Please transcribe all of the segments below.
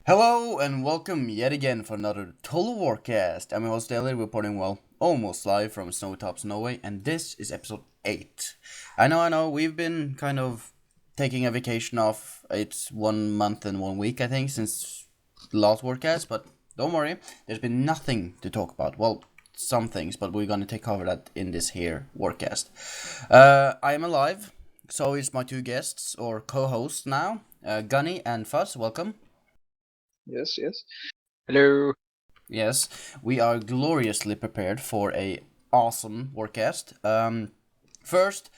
Hello and welcome yet again for another Total Warcast. I'm your host Daily, reporting almost live from Snowtops, Norway, and this is episode 8. I know, we've been kind of taking a vacation off. It's 1 month and 1 week, I think, since the last Warcast, but don't worry, there's been nothing to talk about. Well, some things, but we're gonna take cover that in this here Warcast. I am alive, so is my two guests, or co-hosts now, Gunny and Fuzz, welcome. Yes. Hello. Yes, we are gloriously prepared for a awesome workcast. First,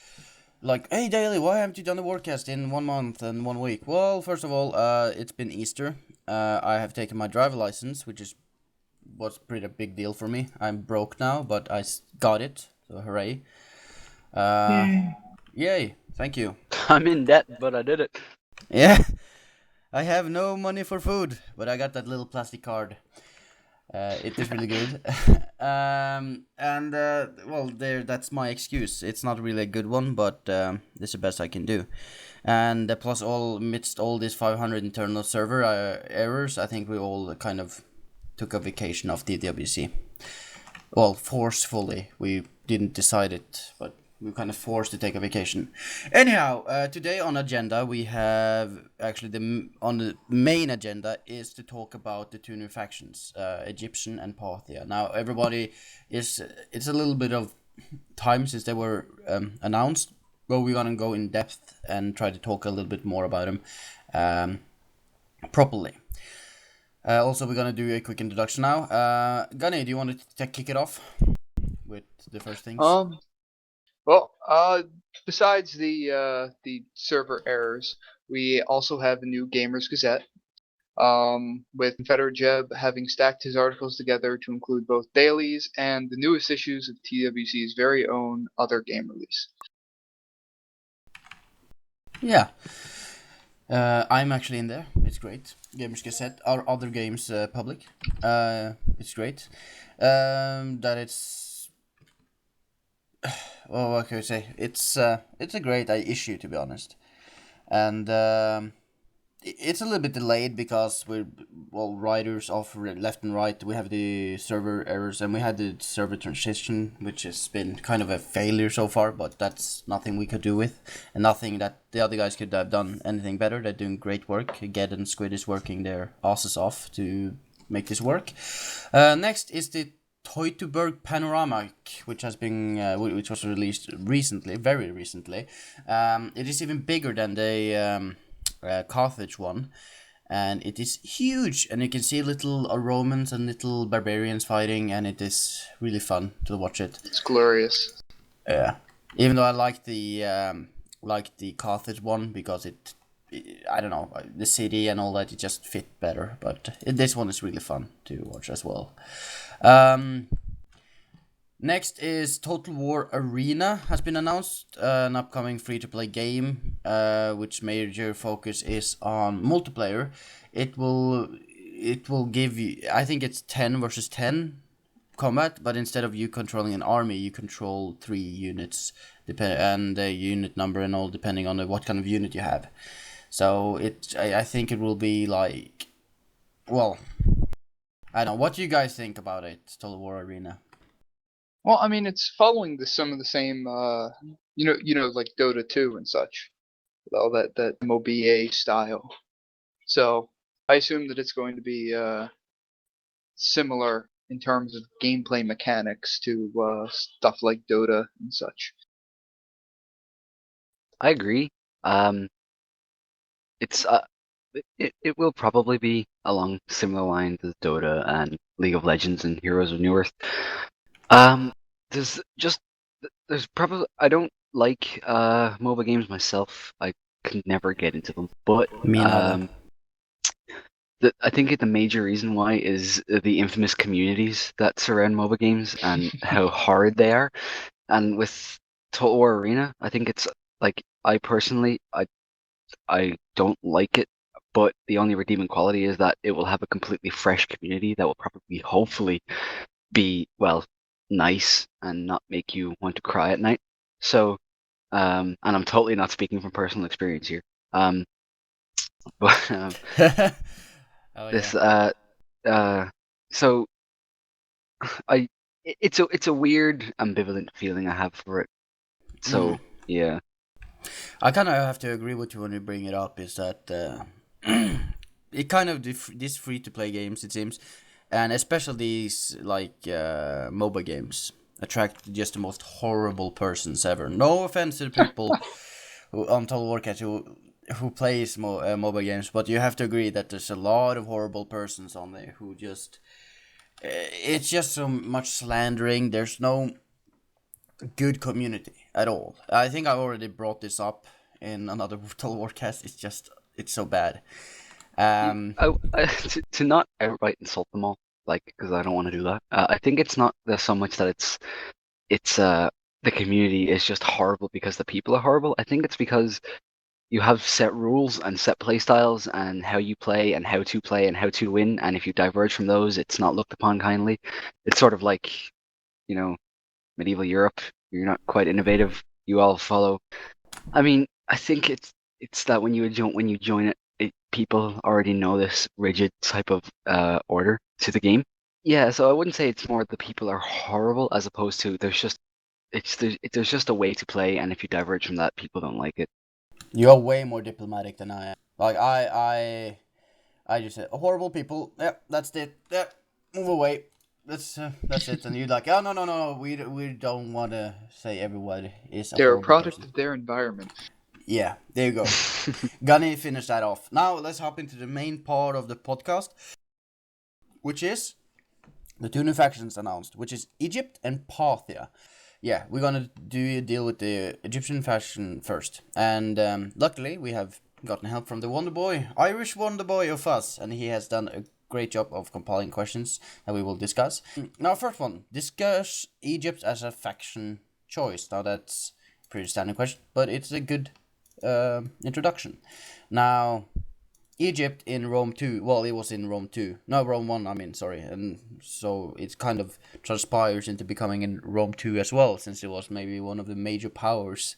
hey Daily, why haven't you done the workcast in 1 month and 1 week? Well, first of all, it's been Easter. I have taken my driver license, which was pretty big deal for me. I'm broke now, but got it, so hooray! Yay! Thank you. I'm in debt, but I did it. Yeah, I have no money for food, but I got that little plastic card. It is really good. That's my excuse. It's not really a good one, but it's the best I can do. And plus, amidst all these 500 internal server errors, I think we all kind of took a vacation off DWC. Well, forcefully. We didn't decide it, but we were kind of forced to take a vacation. Anyhow, today on agenda we have actually on the main agenda is to talk about the two new factions, Egyptian and Parthia. Now everybody it's a little bit of time since they were announced, but we're gonna go in depth and try to talk a little bit more about them properly. Also, we're gonna do a quick introduction now. Gunny, do you want to kick it off with the first things? Besides the server errors, we also have a new Gamers Gazette. With Confederate Jeb having stacked his articles together to include both dailies and the newest issues of TWC's very own Other Game release. Yeah. I'm actually in there. It's great. Gamers Cassette. Our other games public. It's great. That it's. Well, what can I say? It's a great issue, to be honest, and it's a little bit delayed because writers off left and right. We have the server errors and we had the server transition, which has been kind of a failure so far. But that's nothing we could do with, and nothing that the other guys could have done anything better. They're doing great work. Ged and Squid is working their asses off to make this work. Next is the Teutoburg Panoramic, which which was released recently, very recently. It is even bigger than the Carthage one, and it is huge, and you can see little Romans and little barbarians fighting, and it is really fun to watch it. It's glorious. Yeah, even though I like the Carthage one because I don't know, the city and all that, it just fit better, but this one is really fun to watch as well. Next is Total War Arena has been announced, an upcoming free-to-play game, which major focus is on multiplayer. It will give you, I think it's 10 versus 10 combat, but instead of you controlling an army, you control 3 units, and the unit number and all depending on what kind of unit you have. So I think it will be like, well, I don't know. What do you guys think about it, Total War Arena? Well, I mean, it's following some of the same, like Dota 2 and such, with all that MOBA style. So I assume that it's going to be similar in terms of gameplay mechanics to stuff like Dota and such. I agree. It's it will probably be along similar lines as Dota and League of Legends and Heroes of Newerth. There's probably I don't like MOBA games myself. I can never get into them, but Me neither. I think the major reason why is the infamous communities that surround MOBA games and how hard they are. And with Total War Arena, I think it's like I personally I don't like it, but the only redeeming quality is that it will have a completely fresh community that will probably, hopefully, be nice and not make you want to cry at night. So, and I'm totally not speaking from personal experience here. But Oh This yeah. so I it's a weird ambivalent feeling I have for it. So Mm. yeah. I kind of have to agree with you when you bring it up. Is that it kind of these free to play games, it seems, and especially these like MOBA games attract just the most horrible persons ever. No offense to the people who on Total Warcast who plays MOBA games, but you have to agree that there's a lot of horrible persons on there who just it's just so much slandering. There's no good community at all. I think I already brought this up in another Total Warcast. It's so bad. Um, To not outright insult them all, like, because I don't want to do that. I think it's not so much that it's the community is just horrible because the people are horrible. I think it's because you have set rules and set play styles and how you play and how to play and how to win, and if you diverge from those, it's not looked upon kindly. It's sort of like, you know, medieval Europe. You're not quite innovative. You all follow. I mean, I think it's that when you join it, people already know this rigid type of order to the game. Yeah, so I wouldn't say it's more the people are horrible as opposed to there's just a way to play, and if you diverge from that, people don't like it. you're way more diplomatic than I am. Like I just said horrible people. Yeah, that's it. Yeah, move away. That's it. And you're like, oh no. We don't want to say everyone is a They're a horrible product person. of their environment. Yeah, there you go. Gonna finish that off. Now let's hop into the main part of the podcast, which is the two new factions announced, which is Egypt and Parthia. Yeah, we're gonna deal with the Egyptian faction first, and luckily we have gotten help from the Wonder Boy, Irish Wonder Boy of us, and he has done a great job of compiling questions that we will discuss. Now, first one: discuss Egypt as a faction choice. Now that's a pretty standard question, but it's a good introduction. Now, Egypt in Rome 2. Well, it was in Rome 2. No, Rome 1, I mean, sorry. And so it kind of transpires into becoming in Rome 2 as well, since it was maybe one of the major powers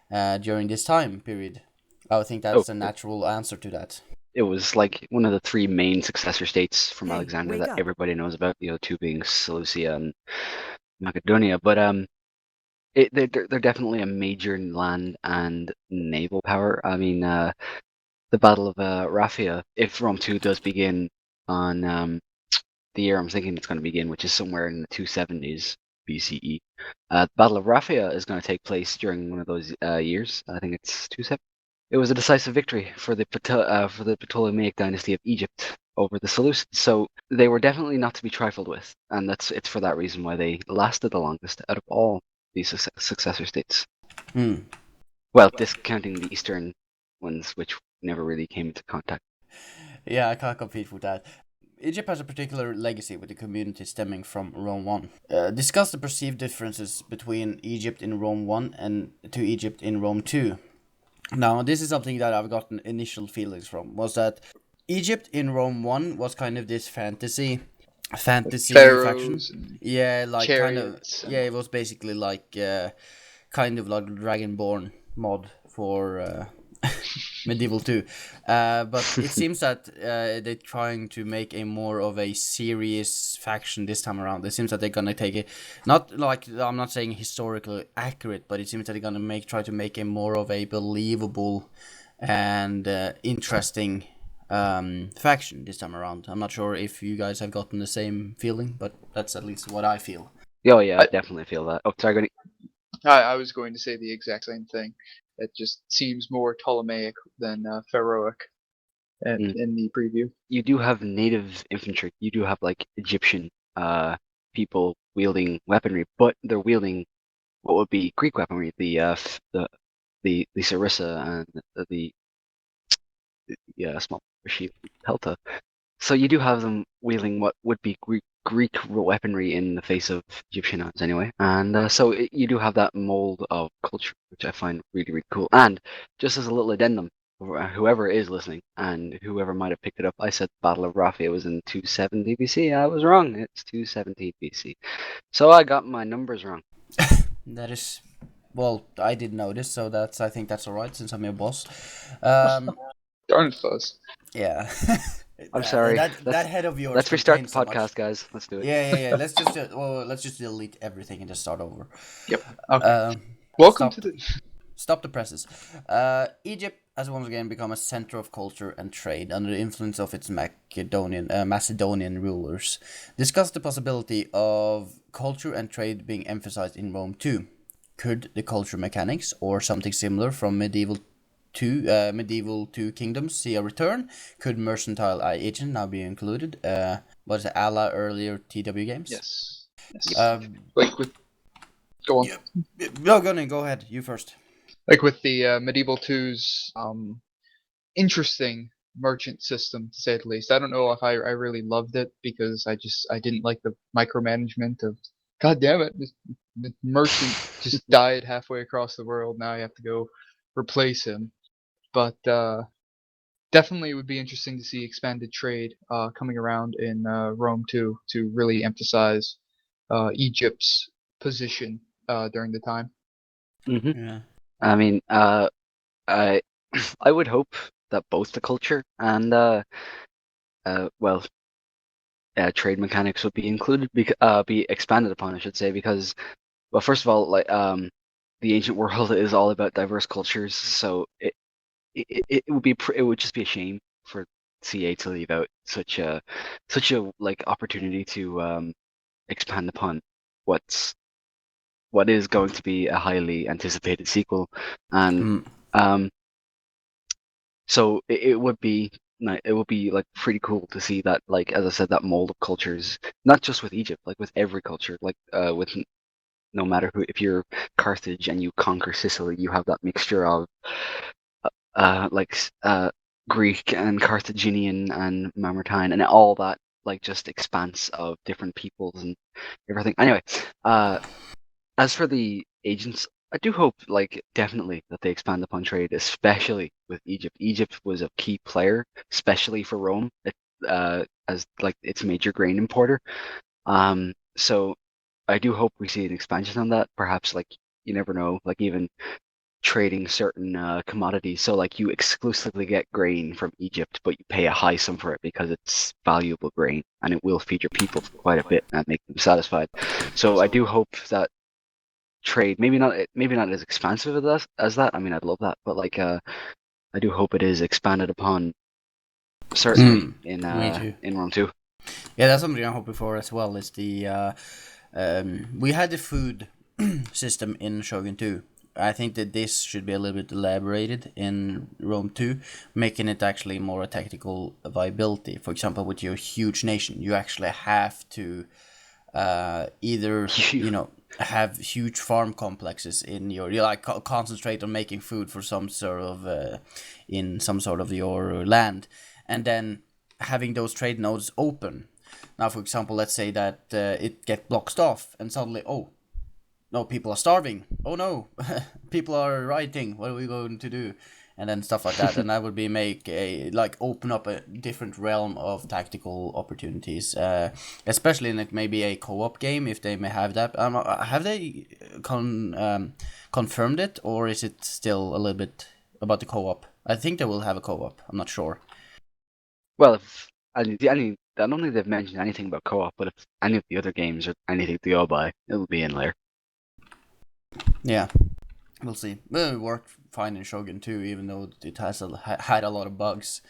during this time period. I think Oh, that's a natural answer to that. it was like one of the three main successor states from Hey, Alexander wake that up. everybody knows about, the other two being Seleucia and Macedonia. But they're definitely a major land and naval power. I mean, the Battle of Raphia, if Rome 2 does begin on the year I'm thinking it's going to begin, which is somewhere in the 270s BCE, the Battle of Raphia is going to take place during one of those years. I think it's 270. It was a decisive victory for the Ptolemaic dynasty of Egypt over the Seleucids. So they were definitely not to be trifled with, and it's for that reason why they lasted the longest out of all these successor states. Hmm. Well, discounting the eastern ones, which never really came into contact. Yeah, I can't compete with that. Egypt has a particular legacy with the community stemming from Rome 1. Discuss the perceived differences between Egypt in Rome 1 and to Egypt in Rome 2. Now, this is something that I've gotten initial feelings from, was that Egypt in Rome 1 was kind of this fantasy faction. Pharaohs and Yeah, like kind of, chariots yeah, and it was basically like kind of like Dragonborn mod for Medieval 2. But it seems that they're trying to make a more of a serious faction this time around. It seems that they're gonna take it, not like, I'm not saying historically accurate, but it seems that they're gonna try to make a more of a believable and interesting faction this time around. I'm not sure if you guys have gotten the same feeling, but that's at least what I feel. Oh yeah, I I, definitely feel that. Oh, sorry, I was going to say the exact same thing. It just seems more Ptolemaic than Pharaohic Mm. in the preview. You do have native infantry. You do have like Egyptian people wielding weaponry, but they're wielding what would be Greek weaponry, the sarissa and the small sheep pelta. So you do have them wielding what would be Greek weaponry in the face of Egyptian odds anyway, and you do have that mold of culture, which I find really really cool. And just as a little addendum, whoever is listening and whoever might have picked it up, I said the Battle of Raphia was in 270 BC. I was wrong. It's 217 BC. So I got my numbers wrong. That is, well, I did notice, so I think that's alright since I'm your boss. Darn fuzz. Yeah. I'm sorry. That head of yours. Let's restart the contains so much. podcast, guys. Let's do it. Yeah. Let's just delete everything and just start over. Yep. Okay. Stop. Welcome to the. Stop the presses. Egypt has once again become a center of culture and trade under the influence of its Macedonian rulers. Discuss the possibility of culture and trade being emphasized in Rome too. Could the culture mechanics or something similar from medieval two kingdoms see a return? Could mercantile agent now be included? Was it a la earlier TW games? Yes. Like with. Go on. No, go ahead. You first. Like with the medieval 2's interesting merchant system, to say the least. I don't know if I really loved it because I didn't like the micromanagement of. God damn it! The merchant just died halfway across the world. Now you have to go replace him. But definitely it would be interesting to see expanded trade coming around in Rome too, to really emphasize Egypt's position during the time. Mm-hmm. Yeah. I mean, I would hope that both the culture and trade mechanics would be included, be expanded upon, I should say, because, well, first of all, like the ancient world is all about diverse cultures, so it would just be a shame for CA to leave out such a like opportunity to expand upon what is going to be a highly anticipated sequel, and so it would be like pretty cool to see that, like, as I said, that mold of cultures, not just with Egypt, like with every culture, like with no matter who, if you're Carthage and you conquer Sicily, you have that mixture of Greek and Carthaginian and Mamertine and all that, like, just expanse of different peoples and everything. Anyway, as for the agents, I do hope, like, definitely that they expand upon trade, especially with Egypt. Egypt was a key player, especially for Rome, as like its major grain importer. So I do hope we see an expansion on that. Perhaps, like, you never know, like even trading certain commodities. So like you exclusively get grain from Egypt, but you pay a high sum for it because it's valuable grain and it will feed your people for quite a bit and make them satisfied. So I do hope that trade, maybe not as expansive as that. I mean, I'd love that, but like I do hope it is expanded upon, certainly in Rome too. Yeah, that's something I'm hoping for as well. Is the we had the food system in Shogun 2. I think that this should be a little bit elaborated in Rome 2, making it actually more a tactical viability. For example, with your huge nation, you actually have to either have huge farm complexes in your, you like concentrate on making food for some sort of in some sort of your land, and then having those trade nodes open. Now, for example, let's say that it get blocked off, and suddenly, oh no, people are starving. Oh no, people are rioting. What are we going to do? And then stuff like that, and that would be open up a different realm of tactical opportunities, especially in maybe a co-op game if they may have that. Have they confirmed it, or is it still a little bit about the co-op? I think they will have a co-op. I'm not sure. Well, I don't think they've mentioned anything about co-op, but if any of the other games or anything to go by, it will be in there. Yeah. We'll see. Well, it worked fine in Shogun 2, even though it has had a lot of bugs.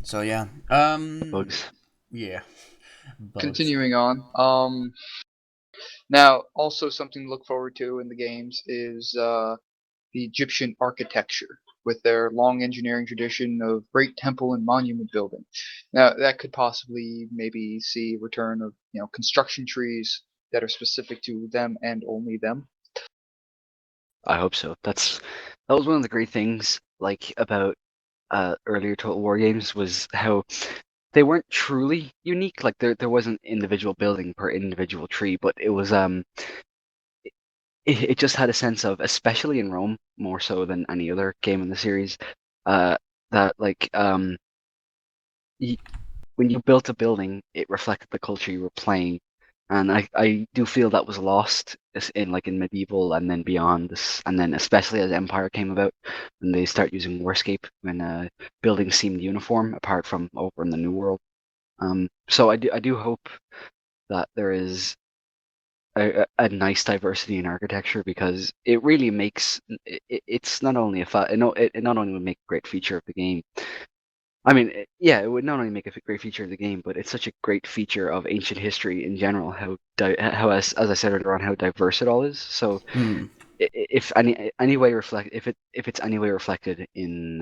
So yeah. Bugs. Yeah. Bugs. Continuing on. Now, also something to look forward to in the games is the Egyptian architecture, with their long engineering tradition of great temple and monument building. Now, that could possibly maybe see return of construction trees that are specific to them and only them. I hope so. That was one of the great things, like, about earlier Total War games, was how they weren't truly unique. Like there wasn't individual building per individual tree, but it was it just had a sense of, especially in Rome, more so than any other game in the series, that like when you built a building, it reflected the culture you were playing, And I do feel that was lost in medieval and then beyond this, and then especially as Empire came about, and they start using Warscape when buildings seemed uniform, apart from over in the New World. So I do hope that there is a nice diversity in architecture, because it really makes it's not only it not only would make a great feature of the game. I mean, it would not only make a great feature of the game, but it's such a great feature of ancient history in general. How as I said earlier on, how diverse it all is. So if any way if it's any way reflected in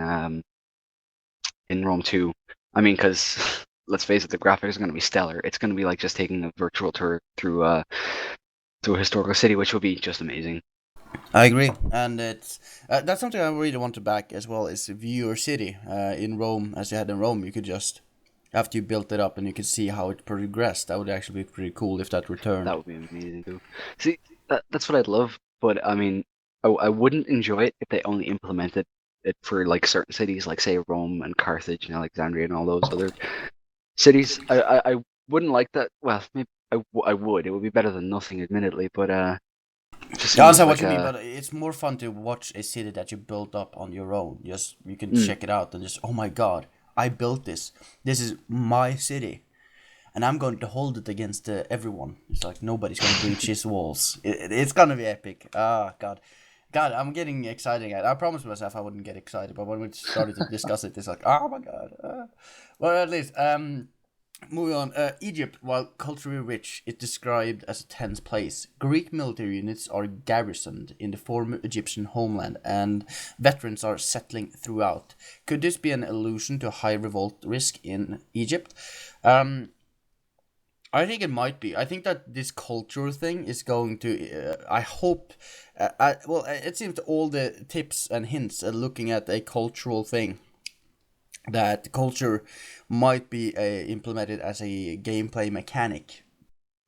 Rome 2, I mean, because let's face it, the graphics are going to be stellar. It's going to be like just taking a virtual tour through a historical city, which will be just amazing. I agree, and it's that's something I really want to back as well. Is view your city in Rome as you had in Rome. You could just after you built it up and you could see how it progressed. That would actually be pretty cool if that returned. That would be amazing too. See, that's what I'd love, but I mean, I wouldn't enjoy it if they only implemented it for like certain cities, like say Rome and Carthage and Alexandria and all those other cities. I wouldn't like that. Well, maybe I would. It would be better than nothing, admittedly, but it just I seems understand like what you mean, but it's more fun to watch a city that you built up on your own. Just you can check it out and just, oh my god, I built this. This is my city, and I'm going to hold it against everyone. It's like nobody's going to breach his walls. It's gonna be epic. Ah, God, I'm getting excited. I promised myself I wouldn't get excited, but when we started to discuss it, it's like, oh my God. Well, at least, moving on. Egypt, while culturally rich, is described as a tense place. Greek military units are garrisoned in the former Egyptian homeland, and veterans are settling throughout. Could this be an allusion to a high revolt risk in Egypt? I think it might be. I think that this cultural thing is going to. I hope. It seems all the tips and hints are looking at a cultural thing. That culture might be implemented as a gameplay mechanic.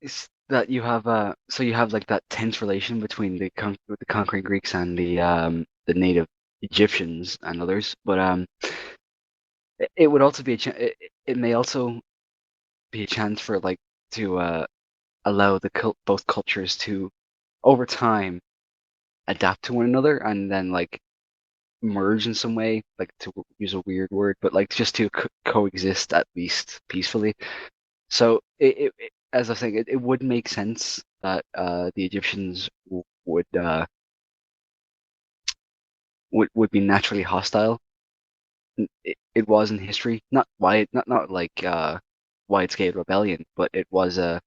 is that you have so you have like that tense relation between the conquering Greeks and the native Egyptians and others, but it would also be it may also be a chance for like to allow both cultures to over time adapt to one another and then like merge in some way, like to use a weird word, but like just to coexist at least peacefully. So as I was saying, it would make sense that the Egyptians would be naturally hostile. It was in history, not like wide scale rebellion, but it was a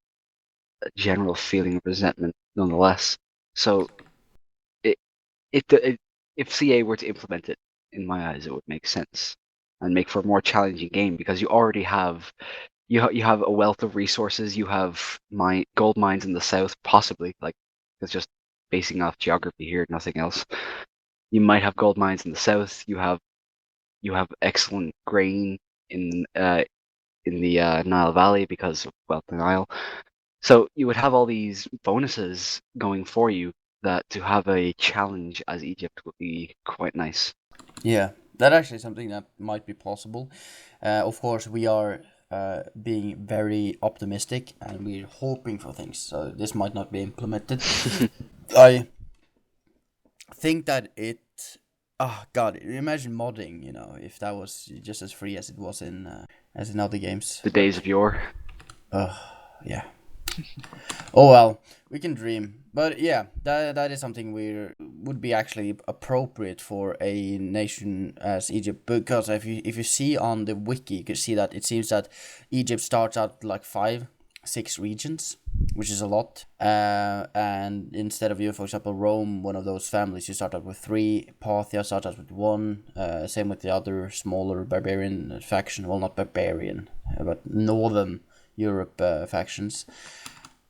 general feeling of resentment nonetheless. So it, if CA were to implement it, in my eyes, it would make sense and make for a more challenging game, because you already have you have a wealth of resources. You have gold mines in the south, possibly, like it's just basing off geography here, nothing else. You might have gold mines in the south. You have excellent grain in the Nile Valley because of, well, the Nile. So you would have all these bonuses going for you, that to have a challenge as Egypt would be quite nice. Yeah, that actually is something that might be possible. Of course, we are being very optimistic and we're hoping for things. So this might not be implemented. I think that it. Oh God! Imagine modding. You know, if that was just as free as it was in other games. The days of yore. Yeah. Oh well, we can dream. But yeah, that is something would be actually appropriate for a nation as Egypt, because if you see on the wiki, you can see that it seems that Egypt starts out like 5, 6 regions, which is a lot. And instead of you, for example, Rome, one of those families, you start out with 3. Parthia starts out with 1. Same with the other smaller barbarian faction. Well, not barbarian, but northern Europe factions.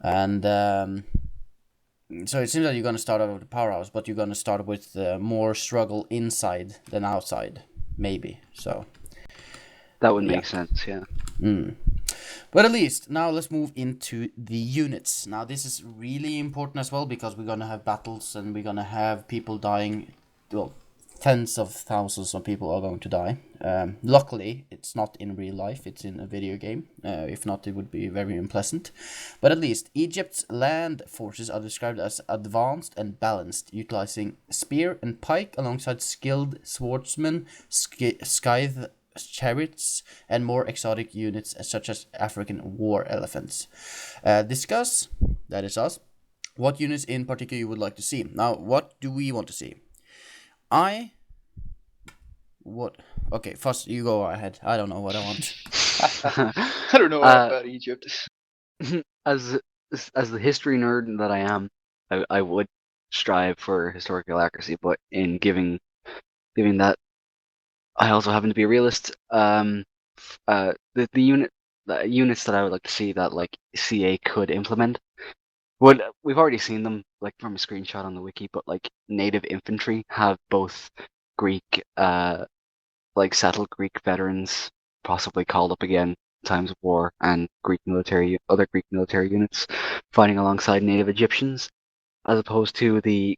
And so it seems that you're going to start out with the powerhouse, but you're going to start with more struggle inside than outside, maybe. So that would make sense, yeah. But at least now let's move into the units. Now this is really important as well, because we're going to have battles and we're going to have people dying, well, tens of thousands of people are going to die. Luckily, it's not in real life, it's in a video game. If not, it would be very unpleasant. But at least, Egypt's land forces are described as advanced and balanced, utilizing spear and pike alongside skilled swordsmen, scythe chariots, and more exotic units such as African war elephants. Discuss, that is us, what units in particular you would like to see. Now, what do we want to see? Okay, first you go ahead. I don't know what I want. I don't know about Egypt. As the history nerd that I am, I would strive for historical accuracy, but in giving that, I also happen to be a realist. The units that I would like to see that like CA could implement. Well, we've already seen them like from a screenshot on the wiki, but like native infantry have both Greek, like settled Greek veterans, possibly called up again in times of war, and other Greek military units fighting alongside native Egyptians, as opposed to the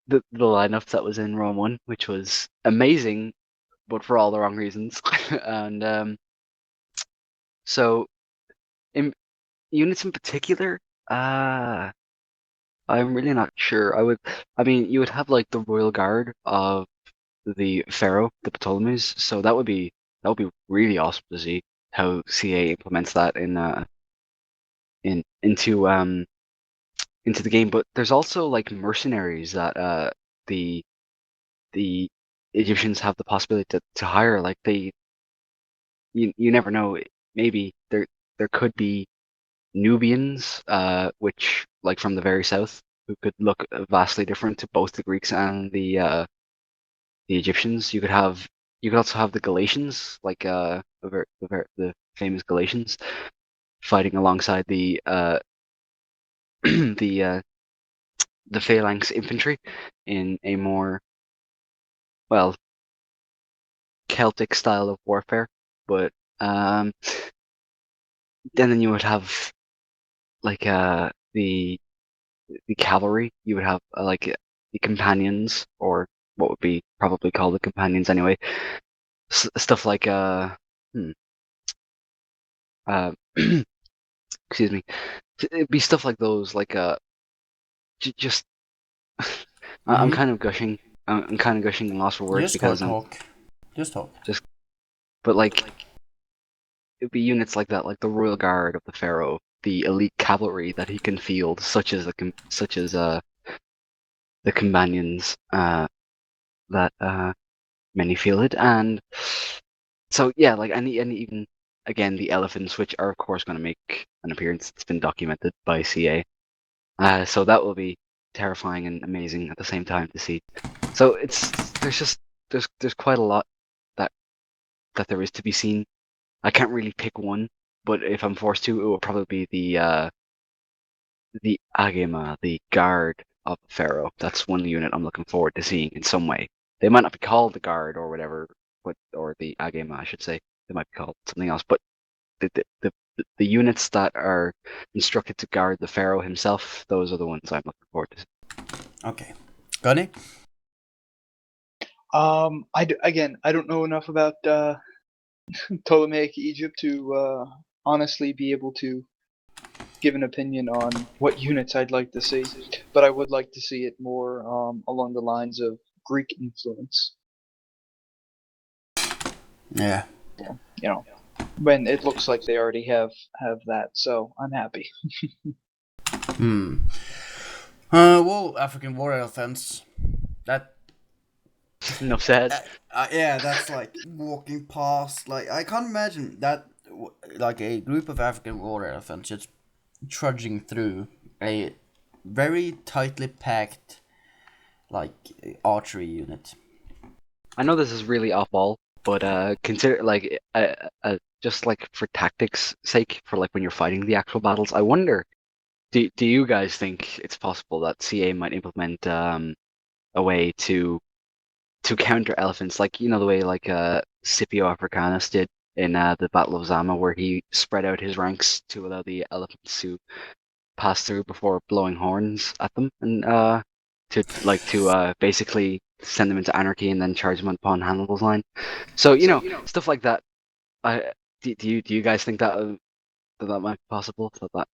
the lineup that was in Rome 1, which was amazing, but for all the wrong reasons. And so in units in particular, I'm really not sure. I mean, you would have like the royal guard of the pharaoh, the Ptolemies. So that would be really awesome to see how CA implements that into the game. But there's also like mercenaries that the Egyptians have the possibility to hire. Like you never know. Maybe there could be Nubians, which like from the very south, who could look vastly different to both the Greeks and the Egyptians. You could also have the Galatians, like the famous Galatians, fighting alongside the the phalanx infantry in a more, well, Celtic style of warfare. But then you would have like the cavalry. You would have like the companions, or what would be probably called the companions anyway. Stuff like excuse me. It'd be stuff like those, like just I'm kind of gushing. I'm kind of gushing and lost for words because Just talk. But like it'd be units like that, like the royal guard of the pharaoh, the elite cavalry that he can field, such as the companions that many fielded, and so yeah, like and even again the elephants, which are of course going to make an appearance. It's been documented by CA, so that will be terrifying and amazing at the same time to see. So there's quite a lot that there is to be seen. I can't really pick one, but if I'm forced to, it will probably be the Agema, the guard of Pharaoh. That's one unit I'm looking forward to seeing in some way. They might not be called the guard or whatever, or the Agema, I should say. They might be called something else, but the units that are instructed to guard the Pharaoh himself, those are the ones I'm looking forward to. Okay. Gunny? I don't know enough about Ptolemaic Egypt to honestly be able to give an opinion on what units I'd like to see, but I would like to see it more along the lines of Greek influence. Yeah. You know, when it looks like they already have that, so I'm happy. Well, African war elephants. That. Enough said. Yeah, that's like walking past. Like I can't imagine that. Like a group of African war elephants just trudging through a very tightly packed, like archery unit. I know this is really off ball, but consider like just like for tactics' sake, for like when you're fighting the actual battles, I wonder, do you guys think it's possible that CA might implement a way to counter elephants, like the way like Scipio Africanus did in the Battle of Zama, where he spread out his ranks to allow the elephants to pass through before blowing horns at them and to basically send them into anarchy and then charge them upon Hannibal's line. So stuff like that. Do you guys think that that might be possible? That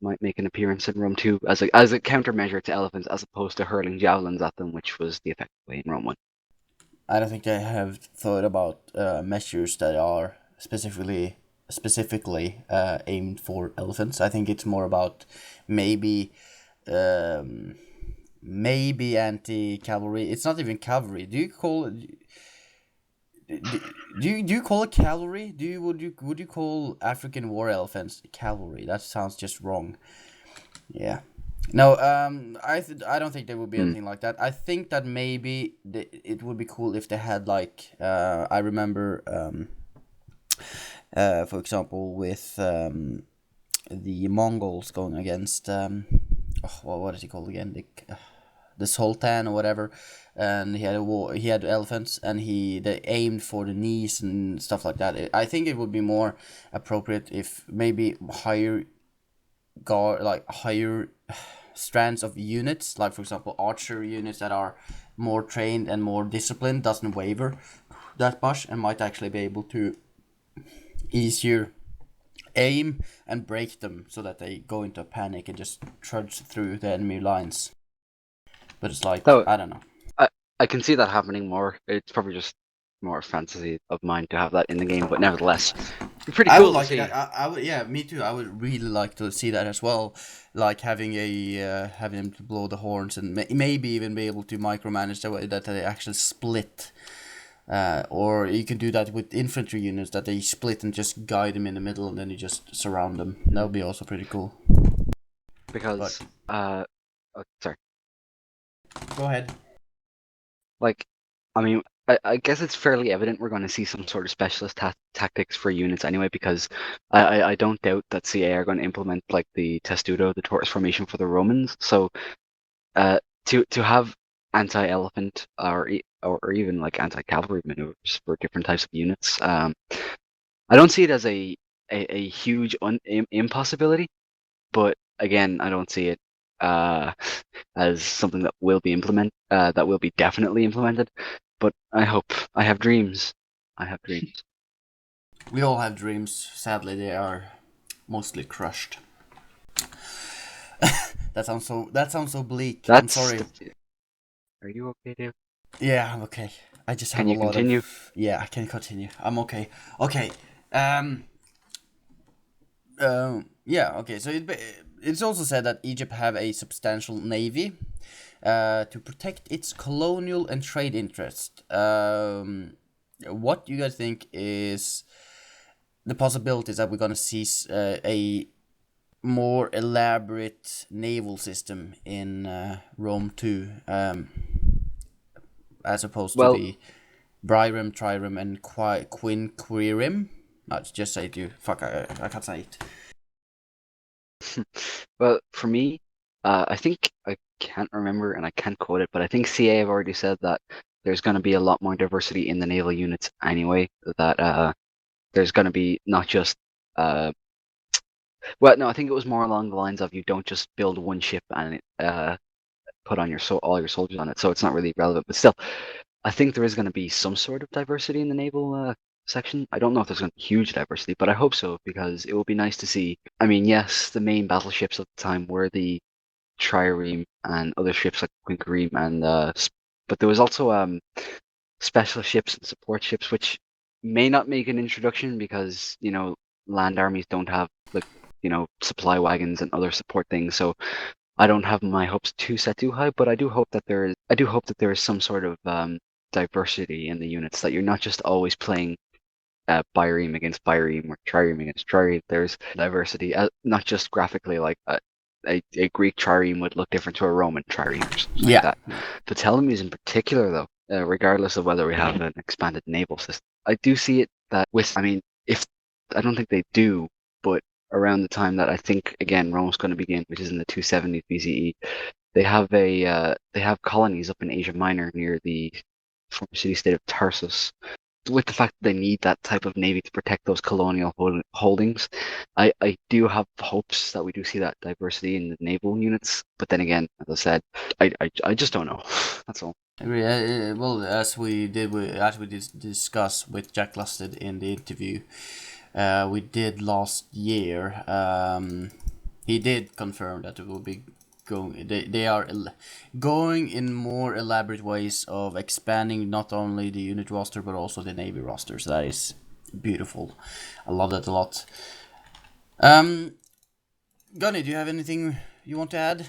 might make an appearance in Rome 2 as a countermeasure to elephants, as opposed to hurling javelins at them, which was the effective way in Rome 1. I don't think I have thought about measures that are specifically aimed for elephants. I think it's more about maybe maybe anti-cavalry. It's not even cavalry. Do you call it? Do you call it cavalry? Would you call African war elephants cavalry? That sounds just wrong. Yeah. No, I don't think there would be anything like that. I think that maybe it would be cool if they had like I remember for example with the Mongols going against what is he called again, the Sultan or whatever, and he had a war. He had elephants, and they aimed for the knees and stuff like that. I think it would be more appropriate if maybe higher strands of units, like for example archer units that are more trained and more disciplined, doesn't waver that much and might actually be able to easier aim and break them so that they go into a panic and just trudge through the enemy lines. But it's like, I don't know. I can see that happening more. It's probably just more fantasy of mine to have that in the game, but nevertheless, pretty cool. I would like to see. I would, yeah, me too. I would really like to see that as well, like having having them to blow the horns and maybe even be able to micromanage the way that they actually split. Or you can do that with infantry units, that they split and just guide them in the middle, and then you just surround them. That would be also pretty cool. Because, sorry. Go ahead. Like, I mean, I guess it's fairly evident we're going to see some sort of specialist tactics for units anyway, because I don't doubt that CA are going to implement like the testudo, the tortoise formation for the Romans. So, to have anti-elephant or even like anti-cavalry maneuvers for different types of units, I don't see it as a huge impossibility, but again, I don't see it as something that will be definitely implemented. But I have dreams. I have dreams. We all have dreams. Sadly, they are mostly crushed. That sounds so bleak. I'm sorry. Are you okay, Dave? Yeah, I'm okay. I just have a lot continue? Yeah, I can continue. I'm okay. Okay. Yeah, okay. So it's also said that Egypt have a substantial navy to protect its colonial and trade interests. What do you guys think is the possibilities that we're going to see a more elaborate naval system in Rome 2, as opposed to the Brirem, Trirem, and Quinquirim? Let's just say it you. Fuck, I can't say it. Well, for me, I think I can't remember and I can't quote it, but I think CA have already said that there's going to be a lot more diversity in the naval units anyway. That there's going to be not just well, no, I think it was more along the lines of you don't just build one ship and put on all your soldiers on it, so it's not really relevant. But still, I think there is going to be some sort of diversity in the naval section. I don't know if there's going to be huge diversity, but I hope so, because it will be nice to see. I mean, yes, the main battleships at the time were the Trireme and other ships like Quinquereme, and but there was also special ships and support ships, which may not make an introduction because land armies don't have supply wagons and other support things. So I don't have my hopes set too high, but I do hope that there is some sort of diversity in the units, that you're not just always playing bireme against bireme or trireme against trireme. There's diversity, not just graphically, like a Greek trireme would look different to a Roman trireme or something like that. The Ptolemies in particular, though, regardless of whether we have an expanded naval system, I do see it that if I don't think they do, but around the time that I think again Rome's going to begin, which is in the 270s BCE, they have colonies up in Asia Minor near the former city-state of Tarsus, with the fact that they need that type of navy to protect those colonial holdings, I do have hopes that we do see that diversity in the naval units. But then again, as I said, I just don't know. That's all. Agree. Well, as we did discuss with Jack Lusted in the interview, we did last year. He did confirm that it will be going. They are going in more elaborate ways of expanding not only the unit roster but also the navy roster. So that is beautiful. I love that a lot. Gunny, do you have anything you want to add?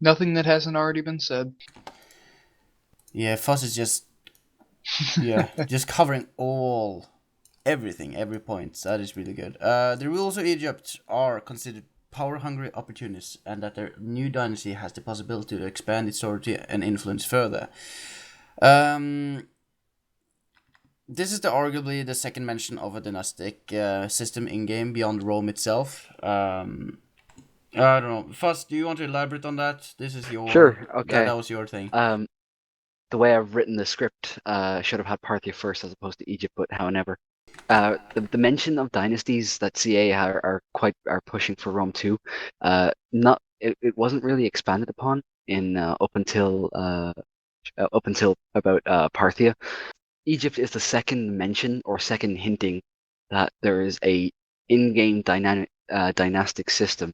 Nothing that hasn't already been said. Yeah, Fuss is just just covering everything, every point. That is really good. The rules of Egypt are considered power-hungry opportunists, and that their new dynasty has the possibility to expand its authority and influence further. This is arguably the second mention of a dynastic system in-game beyond Rome itself. I don't know. Fuss, do you want to elaborate on that? This is your... Sure, okay. That was your thing. The way I've written the script should have had Parthia first as opposed to Egypt, but however. The mention of dynasties that CA are pushing for Rome too, it wasn't really expanded upon in up until about Parthia. Egypt is the second mention or second hinting that there is a in-game dynastic system,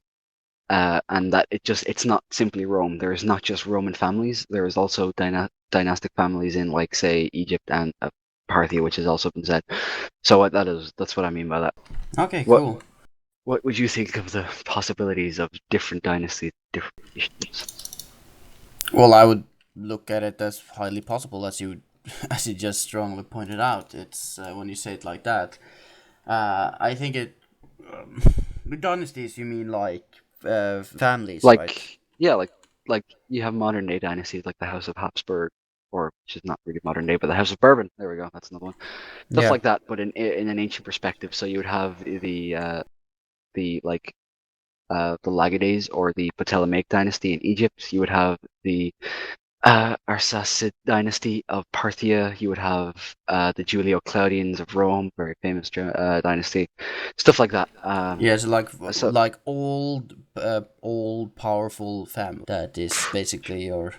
and that it's not simply Rome. There is not just Roman families. There is also dynastic families in, like, say, Egypt and Parthia, which has also been said. So that's what I mean by that. Okay, cool. What would you think of the possibilities of different dynasties, different nations? Well, I would look at it as highly possible, as you just strongly pointed out. It's when you say it like that. I think it. With dynasties, you mean like families, like, right? Yeah, like you have modern day dynasties like the House of Habsburg, or which is not really modern day, but the House of Bourbon. There we go. That's another one. Stuff like that, but in an ancient perspective. So you would have the Lagades or the Ptolemaic dynasty in Egypt. You would have the Arsacid dynasty of Parthia. You would have the Julio-Claudians of Rome, very famous dynasty. Stuff like that. Like old powerful family. That is basically your.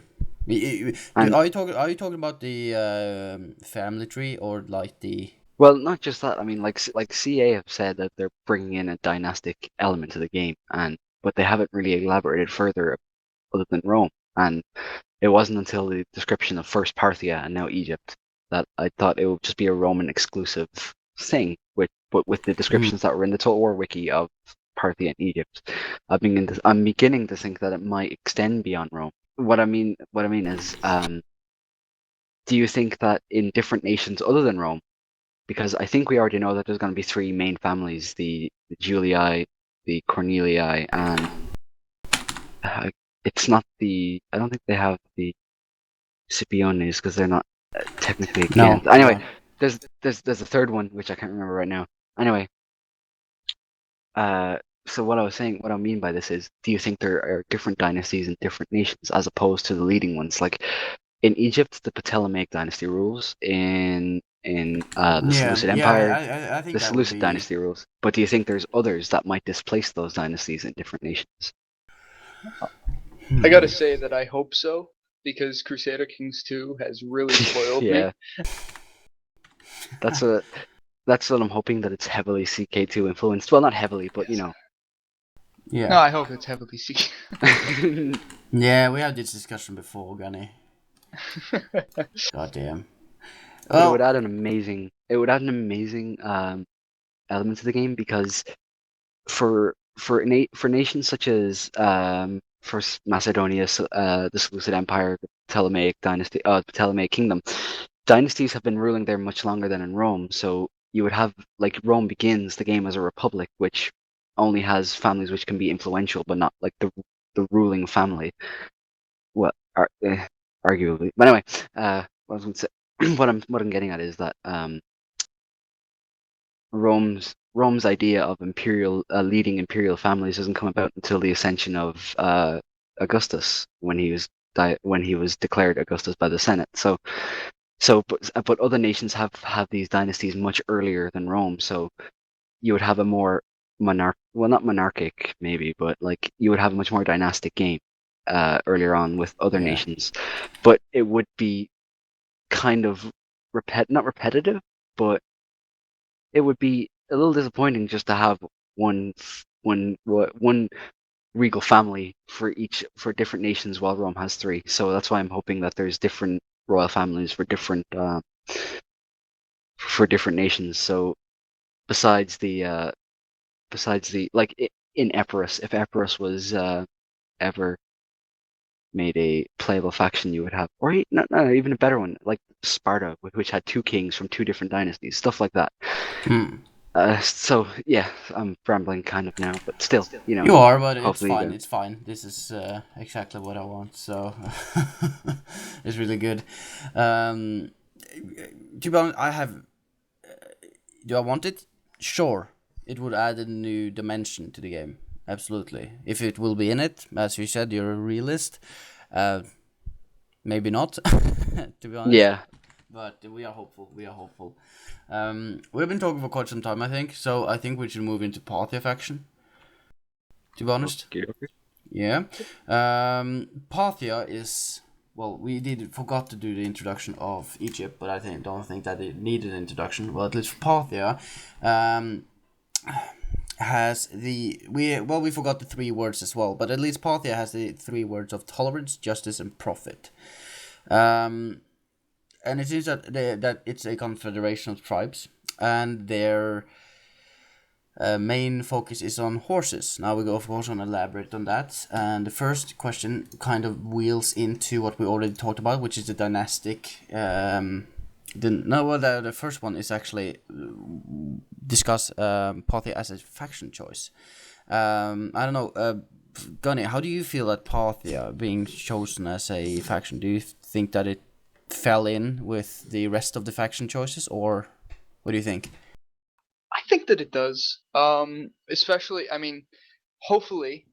Are you talking about the family tree, or like the? Well, not just that. I mean, like CA have said that they're bringing in a dynastic element to the game, but they haven't really elaborated further other than Rome. And it wasn't until the description of first Parthia and now Egypt that I thought it would just be a Roman exclusive thing. But with the descriptions that were in the Total War wiki of Parthia and Egypt, I'm beginning to think that it might extend beyond Rome. What I mean is, do you think that in different nations other than Rome, because I think we already know that there's going to be three main families: the Julii, the Cornelii, and it's not the. I don't think they have the Scipiones because they're not technically kin. No. Anyway, there's a third one which I can't remember right now. Anyway, so what I mean by this is, do you think there are different dynasties in different nations as opposed to the leading ones? Like in Egypt, the Ptolemaic dynasty rules. In the Seleucid Empire, I think the that Seleucid would be... dynasty rules. But do you think there's others that might displace those dynasties in different nations? I gotta say that I hope so, because Crusader Kings 2 has really spoiled me. That's what I'm hoping, that it's heavily CK2 influenced. Well, not heavily, but you know. Yeah. No, I hope it's heavily CK. Yeah, we had this discussion before, Gunny. Goddamn. But it would add an amazing element to the game, because for nations such as First Macedonia, the Seleucid Empire, the Ptolemaic dynasty, the Ptolemaic kingdom, dynasties have been ruling there much longer than in Rome. So you would have, like, Rome begins the game as a republic, which only has families which can be influential, but not like the ruling family. Arguably, but anyway, what I was going to say, what I'm getting at is that Rome's idea of leading imperial families doesn't come about until the ascension of Augustus, when he was declared Augustus by the Senate. So So, but other nations have these dynasties much earlier than Rome. So you would have a more not monarchic maybe, but like you would have a much more dynastic game earlier on with other Yeah. nations. But it would be kind of not repetitive, but it would be a little disappointing just to have one regal family for different nations, while Rome has three. So that's why I'm hoping that there's different royal families for different nations. So besides the like in Epirus, if Epirus was ever made a playable faction, you would have, or not even a better one, like Sparta, which had two kings from two different dynasties, stuff like that. So yeah, I'm rambling kind of now, but still, You are, but it's hopefully fine. It's fine. This is exactly what I want, so it's really good. To be honest, do I want it? Sure, it would add a new dimension to the game. Absolutely. If it will be in it, as you said, you're a realist. Maybe not, to be honest. Yeah. But we are hopeful. We've been talking for quite some time, I think. So I think we should move into Parthia faction. To be honest. Okay. Yeah. Parthia is, well, we forgot to do the introduction of Egypt, but I don't think that it needed an introduction. Well, at least Parthia has we forgot the three words as well, but at least Parthia has the three words of tolerance, justice, and profit. And it seems that it's a confederation of tribes, and their main focus is on horses. Now we go, of course, on elaborate on that. And the first question kind of wheels into what we already talked about, which is the dynastic. The first one is actually discuss Parthia as a faction choice. I don't know, Gunny, how do you feel that Parthia being chosen as a faction? Do you think that it fell in with the rest of the faction choices, or what do you think? I think that it does. Especially, I mean, hopefully,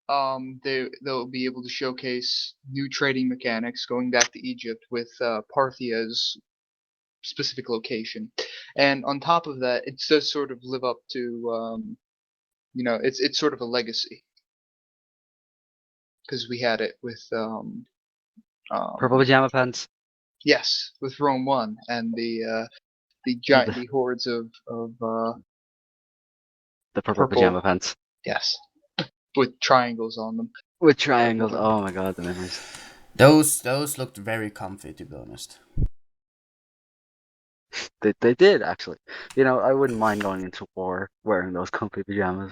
they'll be able to showcase new trading mechanics going back to Egypt with Parthia's specific location, and on top of that, it does sort of live up to it's sort of a legacy because we had it with Purple pajama pants. yes, with Rome 1 and the hordes of the purple pajama pants. Yes, with triangles on them. With triangles. Oh my god, the memories. Those looked very comfy, to be honest. They did actually. I wouldn't mind going into war wearing those comfy pajamas.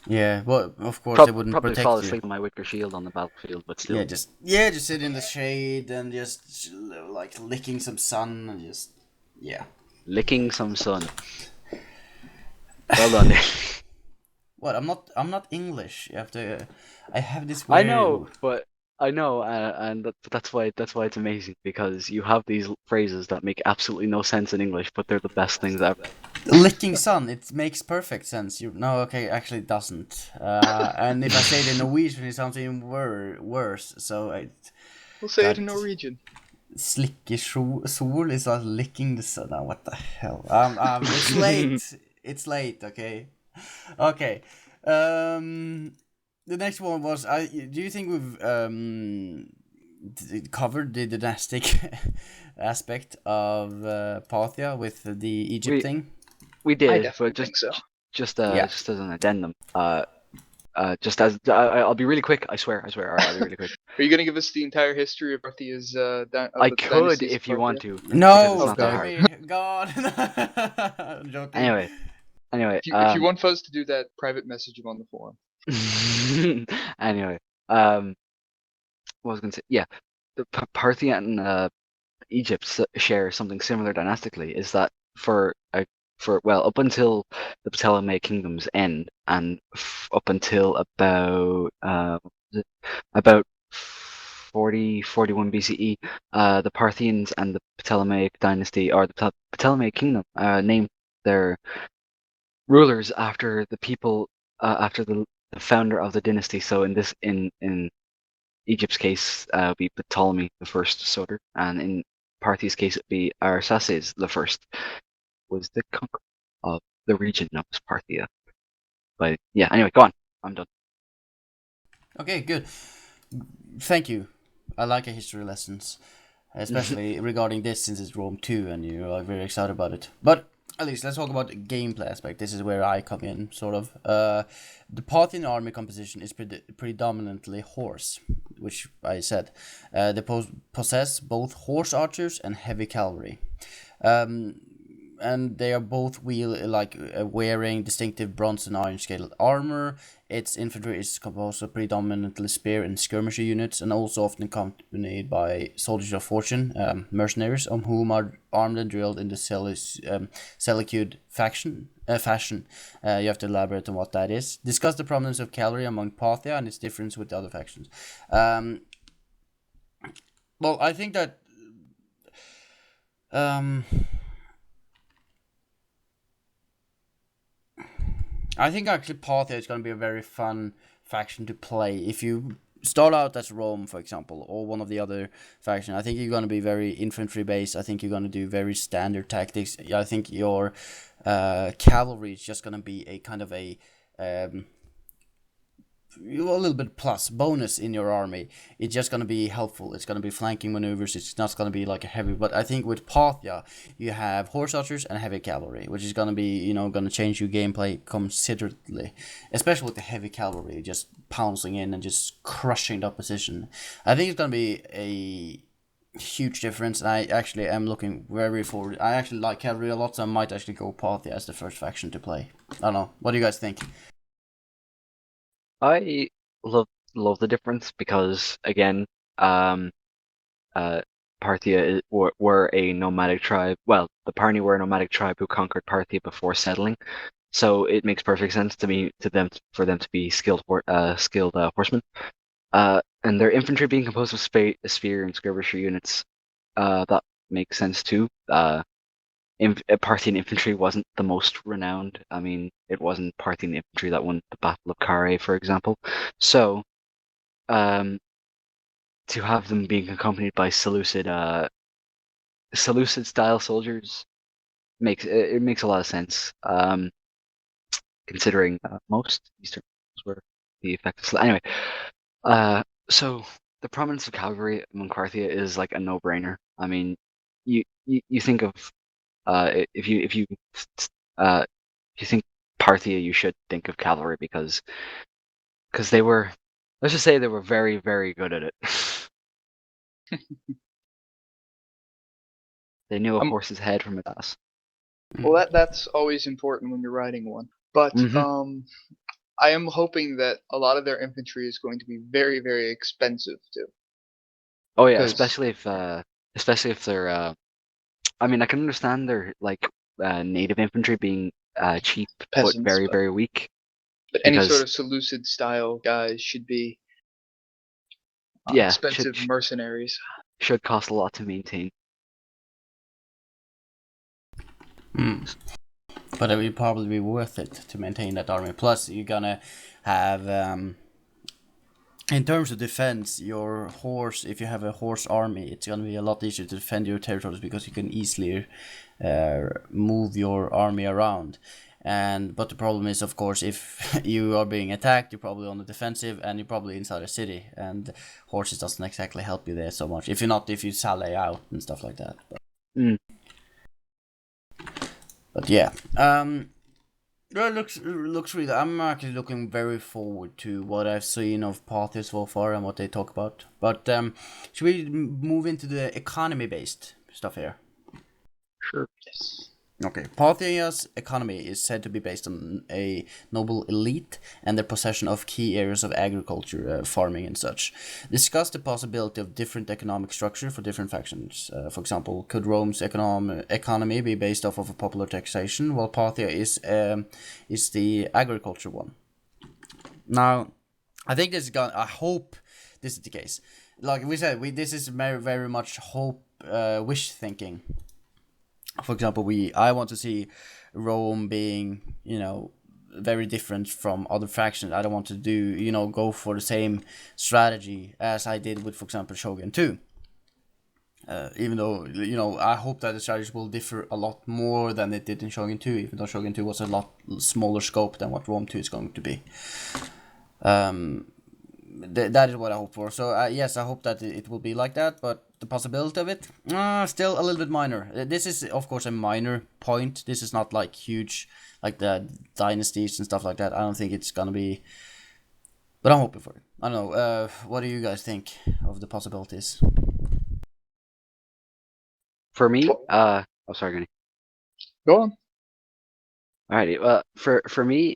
Yeah, well, of course they wouldn't probably protect fall you. asleep on my wicker shield on the battlefield, but still. Just sit in the shade and just like licking some sun and just licking some sun. Well done. What? I'm not English. You have to. I have this. Weird... I know, and that's why it's amazing, because you have these phrases that make absolutely no sense in English, but they're the best things ever. Licking sun, it makes perfect sense. Actually it doesn't. And if I say it in Norwegian, it sounds even worse. So we'll say it in Norwegian. Slikke sol is like licking the sun. Oh, what the hell? It's late. It's late. Okay. Okay. The next one was. Do you think we've covered the dynastic aspect of Parthia with the Egypt thing? We did, I definitely but think so. Just as an addendum. Just as I'll be really quick. I swear. All right, I'll be really quick. Are you gonna give us the entire history of Parthia's? I could if you want to. No, okay. God. I'm joking. Anyway. If you want Fuzz to do that, private message him on the forum. Anyway, what was I going to say? Yeah, the Parthia and Egypt share something similar dynastically. Is that up until the Ptolemaic kingdom's end, and up until about 41 BCE, the Parthians and the Ptolemaic dynasty, or the Ptolemaic kingdom, named their rulers after the people, after the founder of the dynasty. So in Egypt's case, be Ptolemy the first Soter, and in Parthia's case, it'd be Arsaces the first was the conqueror of the region known as Parthia. But yeah, anyway, go on. I'm done. Okay, good. Thank you. I like history lessons, especially regarding this since it's Rome 2 and you are very excited about it. But at least let's talk about the gameplay aspect. This is where I come in, sort of. The Parthian army composition is predominantly horse, which I said. They possess both horse archers and heavy cavalry. And they are both wearing distinctive bronze and iron scaled armor. Its infantry is composed of predominantly spear and skirmisher units, and also often accompanied by soldiers of fortune, mercenaries, whom are armed and drilled in the Seleucid fashion. You have to elaborate on what that is. Discuss the prominence of cavalry among Parthia and its difference with the other factions. Well, I think that. I think actually Parthia is going to be a very fun faction to play. If you start out as Rome, for example, or one of the other factions, I think you're going to be very infantry based. I think you're going to do very standard tactics. I think your cavalry is just going to be a kind of a little bit plus bonus in your army. It's just going to be helpful. It's going to be flanking maneuvers. It's not going to be like a heavy. But I think with Parthia, you have horse archers and heavy cavalry, which is going to be going to change your gameplay considerably, especially with the heavy cavalry just pouncing in and just crushing the opposition. I think it's going to be a huge difference. And I actually am looking very forward. I actually like cavalry a lot, so I might actually go Parthia as the first faction to play. I don't know. What do you guys think? I love the difference because again, Parthia were a nomadic tribe. Well, the Parni were a nomadic tribe who conquered Parthia before settling, so it makes perfect sense for them to be skilled horsemen. And their infantry being composed of spear and skirmisher units, that makes sense too. Parthian infantry wasn't the most renowned. I mean, it wasn't Parthian infantry that won the Battle of Carrhae, for example. So, to have them being accompanied by Seleucid style soldiers makes a lot of sense. Considering most Eastern were the effective. Anyway, so the prominence of cavalry among Parthia is like a no-brainer. I mean, you think of if you think Parthia, you should think of cavalry because they were, let's just say, they were very, very good at it. They knew a horse's head from its ass. Well, that's always important when you're riding one. But I am hoping that a lot of their infantry is going to be very, very expensive too. Oh yeah, especially if they're. I mean, I can understand their native infantry being cheap Peasants, but very, very weak. But any sort of Seleucid style guys should be expensive mercenaries. Should cost a lot to maintain. But it will probably be worth it to maintain that army. Plus, you're gonna have, in terms of defense, your horse. If you have a horse army, it's gonna be a lot easier to defend your territories because you can easily move your army around. But the problem is, of course, if you are being attacked, you're probably on the defensive and you're probably inside a city, and horses doesn't exactly help you there so much. If you sally out and stuff like that. But yeah, it looks really. I'm actually looking very forward to what I've seen of Parthia so far and what they talk about. But should we move into the economy-based stuff here? Sure. Yes. Okay, Parthia's economy is said to be based on a noble elite and their possession of key areas of agriculture, farming and such. Discuss the possibility of different economic structure for different factions. For example, could Rome's economy be based off of a popular taxation, while Parthia is the agriculture one? Now, I think I hope this is the case. Like we said, this is very, very much wish thinking. For example, I want to see Rome being, very different from other factions. I don't want to go for the same strategy as I did with, for example, Shogun 2. Even though, I hope that the strategy will differ a lot more than it did in Shogun 2, even though Shogun 2 was a lot smaller scope than what Rome 2 is going to be. That is what I hope for. So yes, I hope that it will be like that, but the possibility of it, still a little bit minor. This is of course a minor point. This is not like huge, like the dynasties and stuff like that. I don't think it's gonna be, but I'm hoping for it. I don't know. What do you guys think of the possibilities? For me, sorry, Gunny. Go on. Alrighty. Well, for me,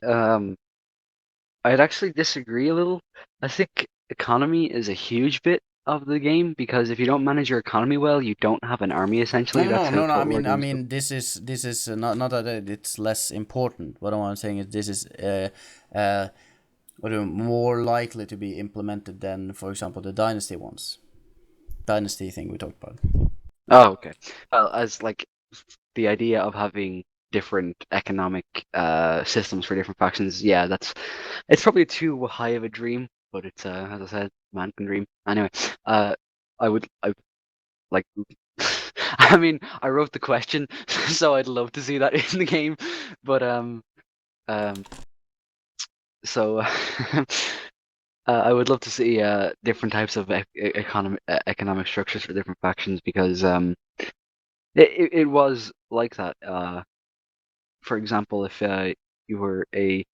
I'd actually disagree a little. I think economy is a huge bit of the game because if you don't manage your economy well, you don't have an army essentially. No, That's no, how no, no. I Total War mean, games go. this is not that it's less important. What I'm saying is this is uh, more likely to be implemented than, for example, the dynasty ones. Dynasty thing we talked about. Oh, okay. Well, as like the idea of having different economic systems for different factions, yeah, it's probably too high of a dream, but it's as I said, man can dream. Anyway, I like I mean, I wrote the question, so I'd love to see that in the game, but um so I would love to see different types of economic structures for different factions because it was like that. For example, if you were if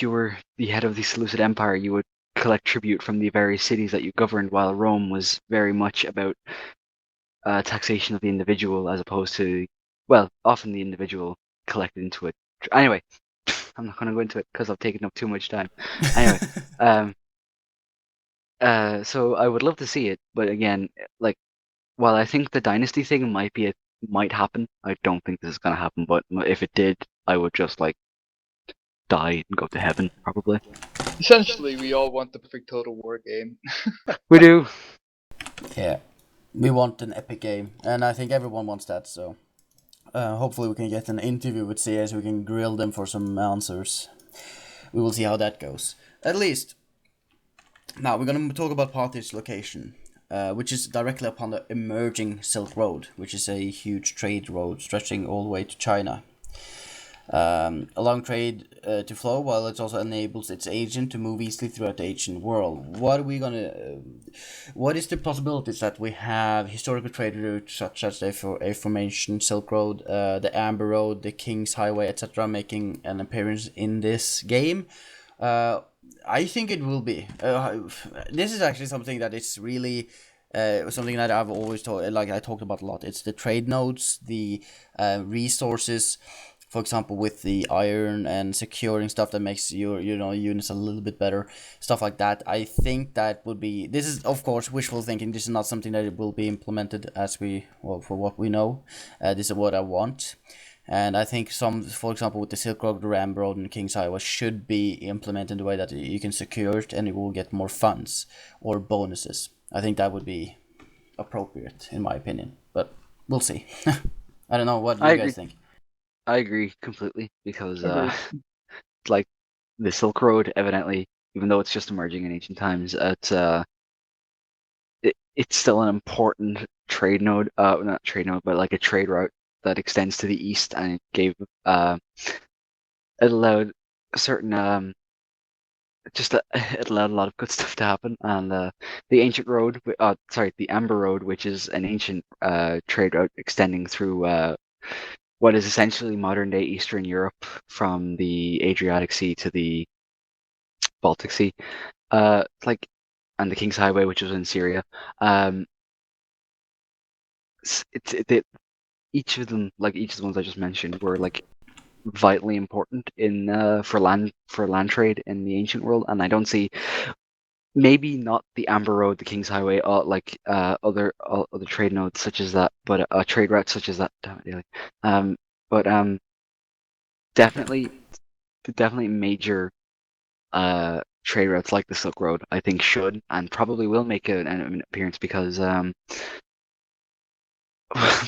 you were the head of the Seleucid Empire, you would collect tribute from the various cities that you governed, while Rome was very much about taxation of the individual as opposed to, well, often the individual collected into it. Anyway, I'm not going to go into it because I've taken up too much time. Anyway, um, so I would love to see it, but again, like, while I think the dynasty thing might happen, I don't think this is going to happen. But if it did, I would just like die and go to heaven, probably. Essentially, we all want the perfect Total War game. We do. Yeah, we want an epic game, and I think everyone wants that. So hopefully we can get an interview with CS. We can grill them for some answers. We will see how that goes. At least. Now we're gonna talk about Parthia's location, which is directly upon the emerging Silk Road, which is a huge trade road stretching all the way to China. Allowing trade to flow, while it also enables its agent to move easily throughout the ancient world. What is the possibilities that we have historical trade routes such as the aforementioned Silk Road, the Amber Road, the King's Highway, etc., making an appearance in this game? I think it will be. This is actually something that is really something that I've always talked about a lot. It's the trade nodes, the resources. For example, with the iron and securing stuff that makes your units a little bit better, stuff like that. I think that would be. This is of course wishful thinking. This is not something that will be implemented for what we know. This is what I want. And I think for example, with the Silk Road, the Ram Road, and King's Highway should be implemented in the way that you can secure it and you will get more funds or bonuses. I think that would be appropriate, in my opinion. But we'll see. I don't know. What do you guys think? I agree completely because Agreed. like the Silk Road, evidently, even though it's just emerging in ancient times, it's still an important trade node. Not trade node, but like a trade route that extends to the east, and it gave it allowed certain it allowed a lot of good stuff to happen. And the ancient road, the Amber Road, which is an ancient trade route extending through what is essentially modern day Eastern Europe from the Adriatic Sea to the Baltic Sea, and the King's Highway, which was in Syria. Each of them, like each of the ones I just mentioned, were like vitally important in for land trade in the ancient world, and I don't see, maybe not the Amber Road, the King's Highway, other trade nodes such as that, but a trade route such as that, but definitely major trade routes like the Silk Road, I think, should and probably will make an appearance because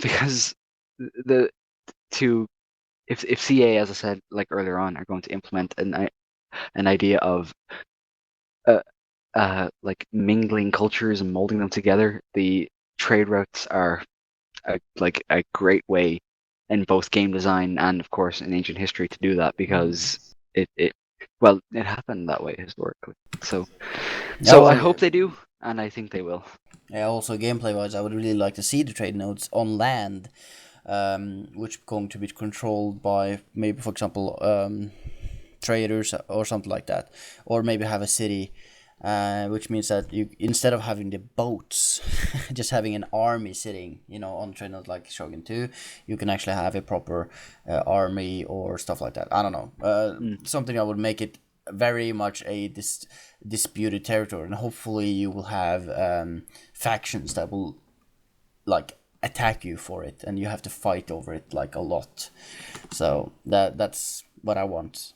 because the to if CA, as I said like earlier on, are going to implement an idea of like mingling cultures and molding them together, the trade routes are like a great way in both game design and, of course, in ancient history to do that, because it happened that way historically. So I hope they do, and I think they will. Yeah, also gameplay wise, I would really like to see the trade nodes on land, which are going to be controlled by maybe, for example, traders or something like that, or maybe have a city, which means that you, instead of having the boats, just having an army sitting, on trade node like Shogun 2, you can actually have a proper army or stuff like that. I don't know, something that would make it very much a disputed territory, and hopefully you will have factions that will like attack you for it, and you have to fight over it like a lot. So that's what I want.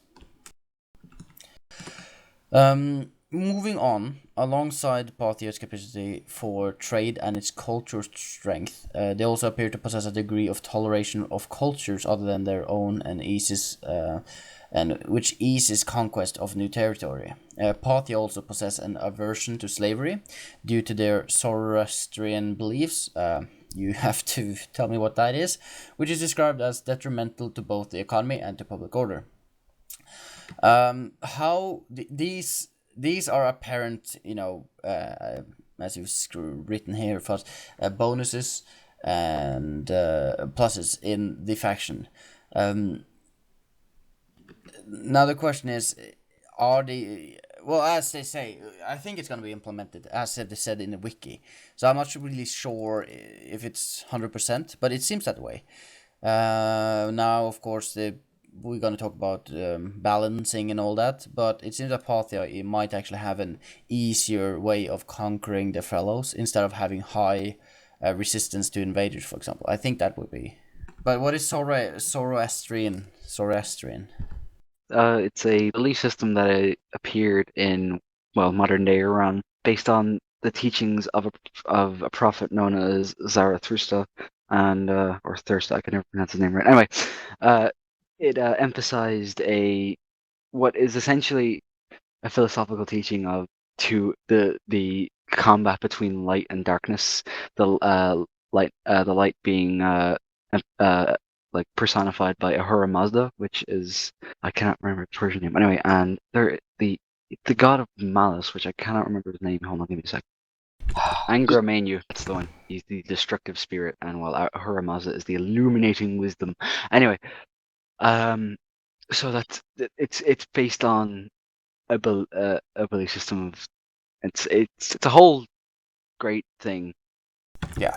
Moving on, alongside Parthia's capacity for trade and its cultural strength, they also appear to possess a degree of toleration of cultures other than their own, which eases conquest of new territory. Parthia also possess an aversion to slavery due to their Zoroastrian beliefs. You have to tell me what that is, which is described as detrimental to both the economy and to public order. These are apparent, as you've written here first, bonuses and pluses in the faction. Now the question is, as they say, I think it's going to be implemented, as they said in the wiki. So I'm not really sure if it's 100%, but it seems that way. Now, of course, we're going to talk about balancing and all that, but it seems that Parthia might actually have an easier way of conquering the fellows instead of having high resistance to invaders, for example. I think that would be. But what is Zoroastrian? It's a belief system that appeared in modern day Iran, based on the teachings of a prophet known as Zarathustra, and or Thirsta, I can never pronounce his name right. Anyway, it emphasized what is essentially a philosophical teaching of the combat between light and darkness. The light being like personified by Ahura Mazda, which is, I cannot remember the Persian name. Anyway, and the god of malice, which I cannot remember his name. Hold on, give me a sec. Angra Mainyu, that's the one. He's the destructive spirit, and while Ahura Mazda is the illuminating wisdom. Anyway, so it's based on a belief system of it's a whole great thing. Yeah.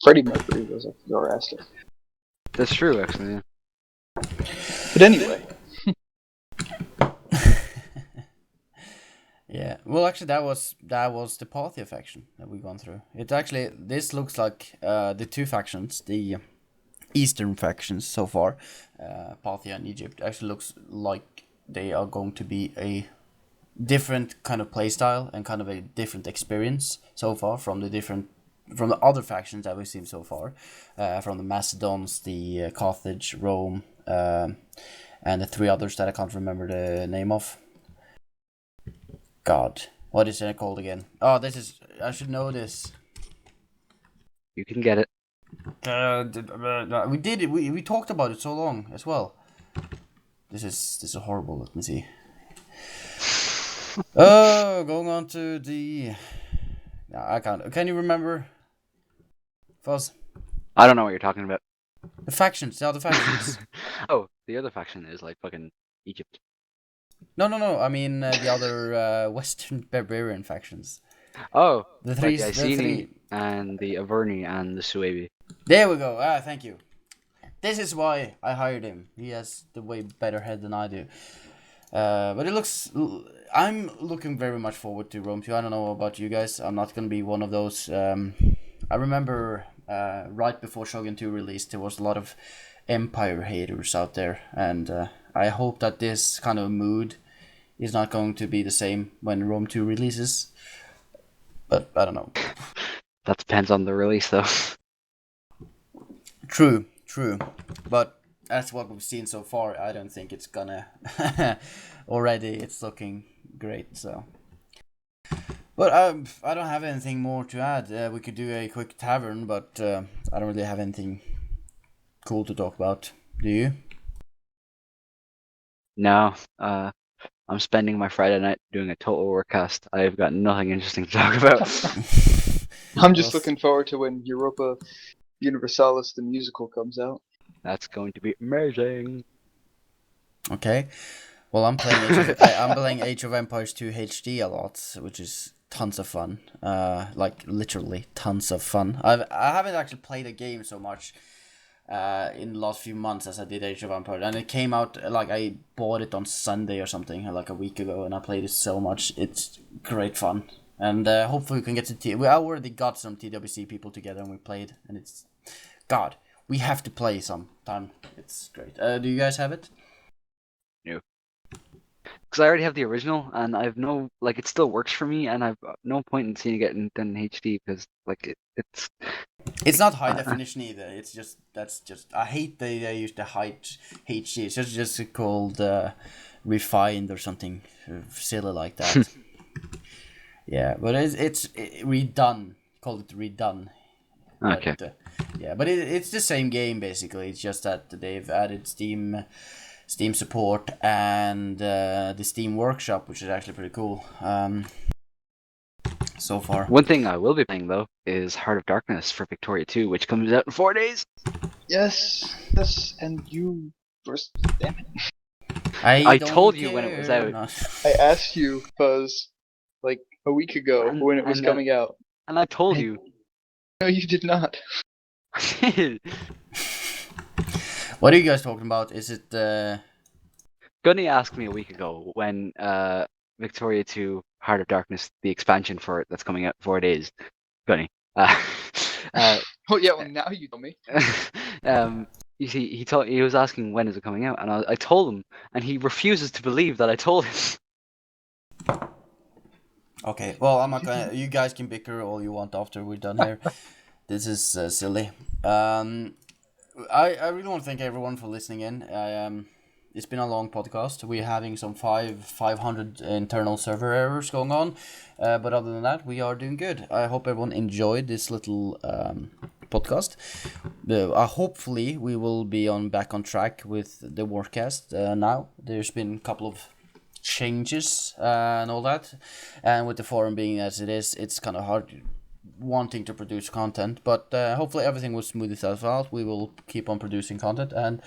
Freddie Mercury was a Zoroaster. That's true, actually. Yeah. But anyway. Yeah. Well, actually, that was the Parthia faction that we've gone through. This looks like the two factions, the Eastern factions so far, Parthia and Egypt, actually looks like they are going to be a different kind of playstyle and kind of a different experience so far from the other factions that we've seen so far, from the Macedons, the Carthage, Rome, and the three others that I can't remember the name of. God, what is it called again? Oh, I should know this. You can get it. We did it. We talked about it so long as well. This is horrible. Let me see. Going on to the. No, I can't. Can you remember? Fuzz. I don't know what you're talking about. The factions. The other factions. Oh, the other faction is like fucking Egypt. No. I mean the other Western barbarian factions. Oh, the three, like the Iceni and the Averni and the Suebi. There we go. Thank you. This is why I hired him. He has the way better head than I do. But I'm looking very much forward to Rome 2. I don't know about you guys. I'm not going to be one of those. I remember right before Shogun 2 released, there was a lot of Empire haters out there. And I hope that this kind of mood is not going to be the same when Rome 2 releases. But I don't know. That depends on the release, though. True. But that's what we've seen so far. I don't think it's gonna. Already, it's looking great. So But I don't have anything more to add. We could do a quick tavern, but I don't really have anything cool to talk about. Do you? No, I'm spending my Friday night doing a total Warcast. I've got nothing interesting to talk about. I'm just looking forward to when Europa Universalis the musical comes out. That's going to be amazing. Okay. Well, I'm playing Age of Empires 2 HD a lot, which is tons of fun. Like literally tons of fun. I haven't actually played a game so much in the last few months as I did Age of Empires, and it came out like I bought it on Sunday or something like a week ago, and I played it so much. It's great fun, and hopefully we can get to we already got some TWC people together and we played, and it's God. We have to play sometime. It's great. Do you guys have it? No. Because I already have the original, and I've no like it still works for me, and I've no point in seeing it in HD because like it's not high definition either. It's just I hate they use the high HD. It's just called refined or something silly like that. Yeah, but it's redone. Call it redone. Okay. But, yeah, but it's the same game basically. It's just that they've added Steam support and the Steam Workshop, which is actually pretty cool. So far. One thing I will be playing though is Heart of Darkness for Victoria 2, which comes out in 4 days. Yes, and you first. Damn it! I told you when it was out. I asked you, Buzz, like a week ago when it was coming out. And I told you. No, you did not. What are you guys talking about? Is it Gunny asked me a week ago when Victoria 2 Heart of Darkness, the expansion for it that's coming out in 4 days. Gunny. Oh yeah, well now you told me. You see, he was asking when is it coming out, and I told him, and he refuses to believe that I told him. Okay, well I'm not gonna. You guys can bicker all you want after we're done here. This is silly. I really want to thank everyone for listening in. It's been a long podcast. We're having some 500 internal server errors going on, but other than that, we are doing good. I hope everyone enjoyed this little podcast. Hopefully, we will be back on track with the Warcast now. There's been a couple of changes and all that, and with the forum being as it is, it's kind of hard wanting to produce content, but hopefully everything will smooth itself out. We will keep on producing content, and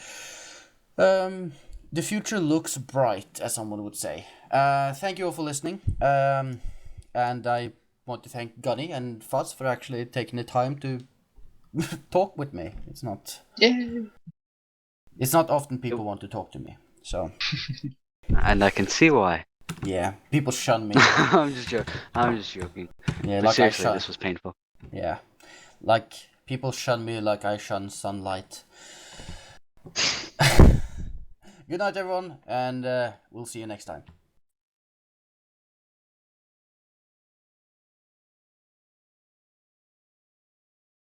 the future looks bright, as someone would say. Thank you all for listening, and I want to thank Gunny and Fuzz for actually taking the time to talk with me. It's not often people want to talk to me, so. And I can see why. Yeah, people shun me. I'm just joking. Yeah, but like seriously, this was painful. Yeah, like people shun me like I shun sunlight. Good night, everyone, and we'll see you next time.